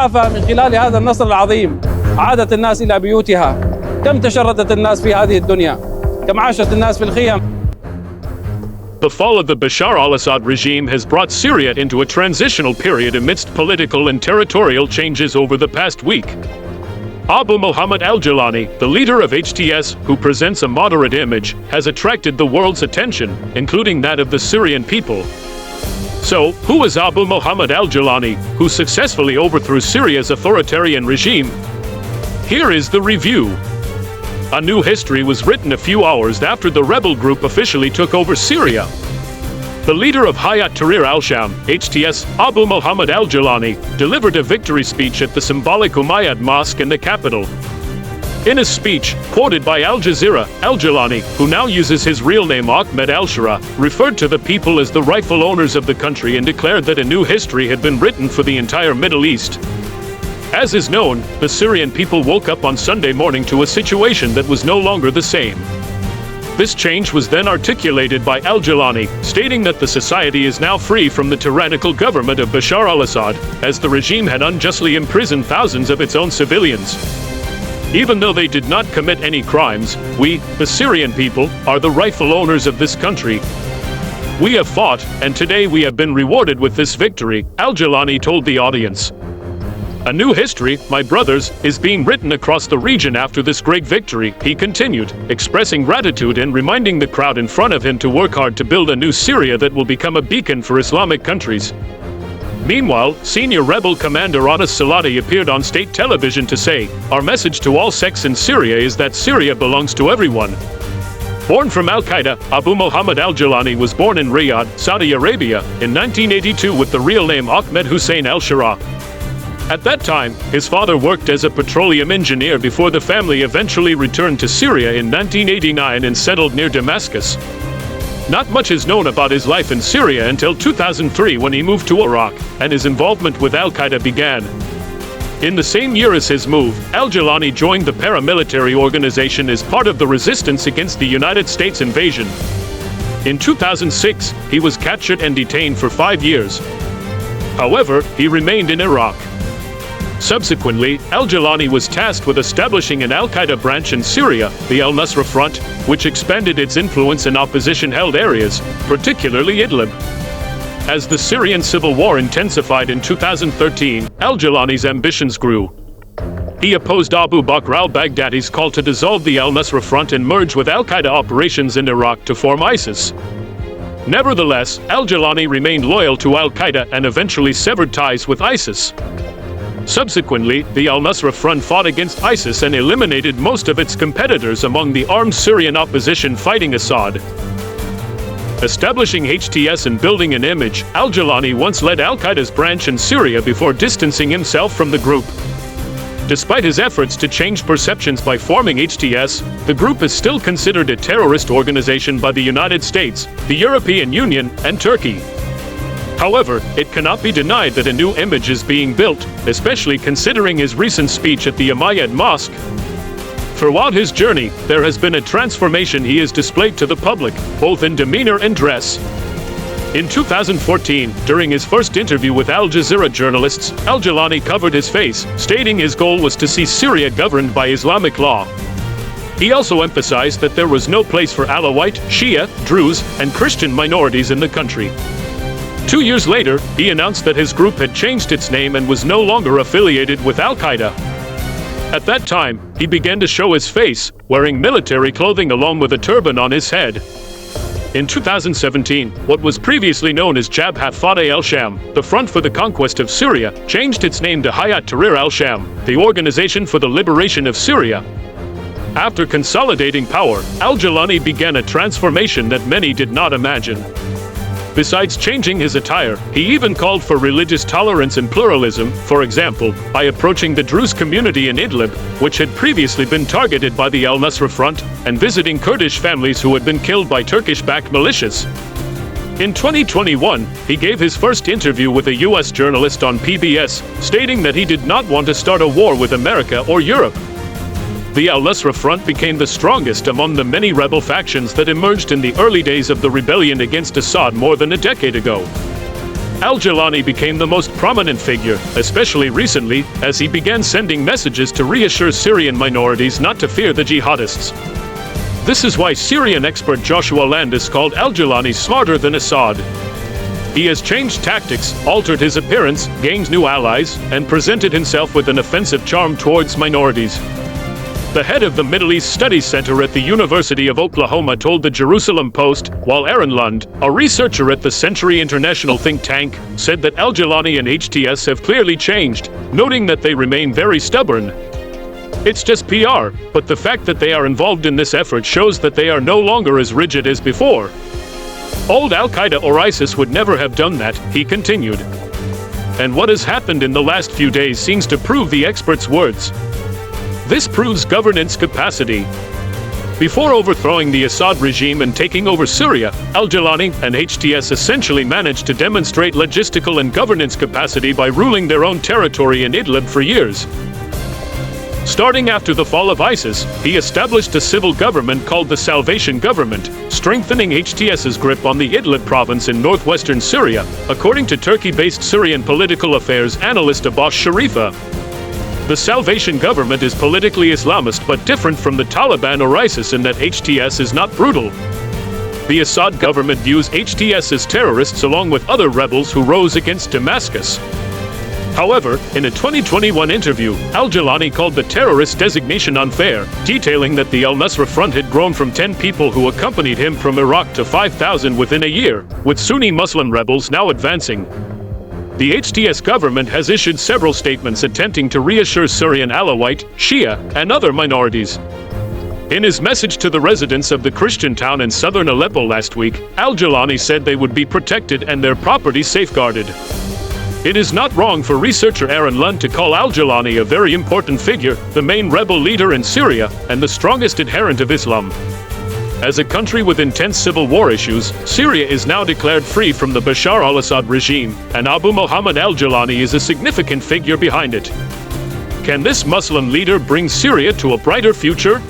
كيف من خلال هذا النصر العظيم عادت الناس إلى بيوتها؟ كم تشردت الناس في هذه الدنيا؟ كم عاشت الناس في الخيام؟ The fall of the Bashar al-Assad regime has brought Syria into a transitional period amidst political and territorial changes over the past week. Abu Muhammed al-Julani, the leader of HTS, who presents a moderate image, has attracted the world's attention, including that of the Syrian people. So, who is Abu Muhammed al-Julani, who successfully overthrew Syria's authoritarian regime? Here is the review. A new history was written a few hours after the rebel group officially took over Syria. The leader of Hayat Tahrir al-Sham, HTS, Abu Muhammed al-Julani, delivered a victory speech at the symbolic Umayyad Mosque in the capital. In his speech, quoted by Al Jazeera, al-Julani, who now uses his real name Ahmed al-Sharaa, referred to the people as the rightful owners of the country and declared that a new history had been written for the entire Middle East. As is known, the Syrian people woke up on Sunday morning to a situation that was no longer the same. This change was then articulated by al-Julani, stating that the society is now free from the tyrannical government of Bashar al-Assad, as the regime had unjustly imprisoned thousands of its own civilians. Even though they did not commit any crimes, we, the Syrian people, are the rightful owners of this country. We have fought, and today we have been rewarded with this victory, al-Julani told the audience. A new history, my brothers, is being written across the region after this great victory, he continued, expressing gratitude and reminding the crowd in front of him to work hard to build a new Syria that will become a beacon for Islamic countries. Meanwhile, senior rebel commander al-Salati appeared on state television to say, "Our message to all sects in Syria is that Syria belongs to everyone." Born from Al-Qaeda, Abu Muhammed al-Julani was born in Riyadh, Saudi Arabia, in 1982 with the real name Ahmed Hussein al-Sharaa. At that time, his father worked as a petroleum engineer before the family eventually returned to Syria in 1989 and settled near Damascus. Not much is known about his life in Syria until 2003 when he moved to Iraq, and his involvement with Al-Qaeda began. In the same year as his move, al-Julani joined the paramilitary organization as part of the resistance against the United States invasion. In 2006, he was captured and detained for 5 years. However, he remained in Iraq. Subsequently, al-Julani was tasked with establishing an al-Qaeda branch in Syria, the al-Nusra Front, which expanded its influence in opposition-held areas, particularly Idlib. As the Syrian civil war intensified in 2013, al-Julani's ambitions grew. He opposed Abu Bakr al-Baghdadi's call to dissolve the al-Nusra Front and merge with al-Qaeda operations in Iraq to form ISIS. Nevertheless, al-Julani remained loyal to al-Qaeda and eventually severed ties with ISIS. Subsequently, the al-Nusra Front fought against ISIS and eliminated most of its competitors among the armed Syrian opposition fighting Assad. Establishing HTS and building an image, al-Julani once led al-Qaeda's branch in Syria before distancing himself from the group. Despite his efforts to change perceptions by forming HTS, the group is still considered a terrorist organization by the United States, the European Union, and Turkey. However, it cannot be denied that a new image is being built, especially considering his recent speech at the Umayyad Mosque. Throughout his journey, there has been a transformation he has displayed to the public, both in demeanor and dress. In 2014, during his first interview with Al Jazeera journalists, al-Julani covered his face, stating his goal was to see Syria governed by Islamic law. He also emphasized that there was no place for Alawite, Shia, Druze, and Christian minorities in the country. 2 years later, he announced that his group had changed its name and was no longer affiliated with Al-Qaeda. At that time, he began to show his face, wearing military clothing along with a turban on his head. In 2017, what was previously known as Jabhat Fateh al-Sham, the Front for the Conquest of Syria, changed its name to Hayat Tahrir al-Sham, the Organization for the Liberation of Syria. After consolidating power, al-Julani began a transformation that many did not imagine. Besides changing his attire, he even called for religious tolerance and pluralism, for example, by approaching the Druze community in Idlib, which had previously been targeted by the al-Nusra Front, and visiting Kurdish families who had been killed by Turkish-backed militias. In 2021, he gave his first interview with a US journalist on PBS, stating that he did not want to start a war with America or Europe. The al-Nusra Front became the strongest among the many rebel factions that emerged in the early days of the rebellion against Assad more than a decade ago. Al-Julani became the most prominent figure, especially recently, as he began sending messages to reassure Syrian minorities not to fear the jihadists. This is why Syrian expert Joshua Landis called al-Julani smarter than Assad. He has changed tactics, altered his appearance, gained new allies, and presented himself with an offensive charm towards minorities. The head of the Middle East Studies Center at the University of Oklahoma told the Jerusalem Post, while Aaron Lund, a researcher at the Century International think tank, said that al-Julani and HTS have clearly changed, noting that they remain very stubborn. It's just PR, but the fact that they are involved in this effort shows that they are no longer as rigid as before. Old Al-Qaeda or ISIS would never have done that, he continued. And what has happened in the last few days seems to prove the expert's words. This proves governance capacity. Before overthrowing the Assad regime and taking over Syria, al-Julani and HTS essentially managed to demonstrate logistical and governance capacity by ruling their own territory in Idlib for years. Starting after the fall of ISIS, he established a civil government called the Salvation Government, strengthening HTS's grip on the Idlib province in northwestern Syria, according to Turkey-based Syrian political affairs analyst Abbas Sharifa. The Salvation Government is politically Islamist but different from the Taliban or ISIS in that HTS is not brutal. The Assad government views HTS as terrorists along with other rebels who rose against Damascus. However, in a 2021 interview, al-Julani called the terrorist designation unfair, detailing that the al-Nusra Front had grown from 10 people who accompanied him from Iraq to 5,000 within a year, with Sunni Muslim rebels now advancing. The HTS government has issued several statements attempting to reassure Syrian Alawite, Shia, and other minorities. In his message to the residents of the Christian town in southern Aleppo last week, al-Julani said they would be protected and their property safeguarded. It is not wrong for researcher Aaron Lund to call al-Julani a very important figure, the main rebel leader in Syria, and the strongest adherent of Islam. As a country with intense civil war issues, Syria is now declared free from the Bashar al-Assad regime, and Abu Muhammed al-Julani is a significant figure behind it. Can this Muslim leader bring Syria to a brighter future?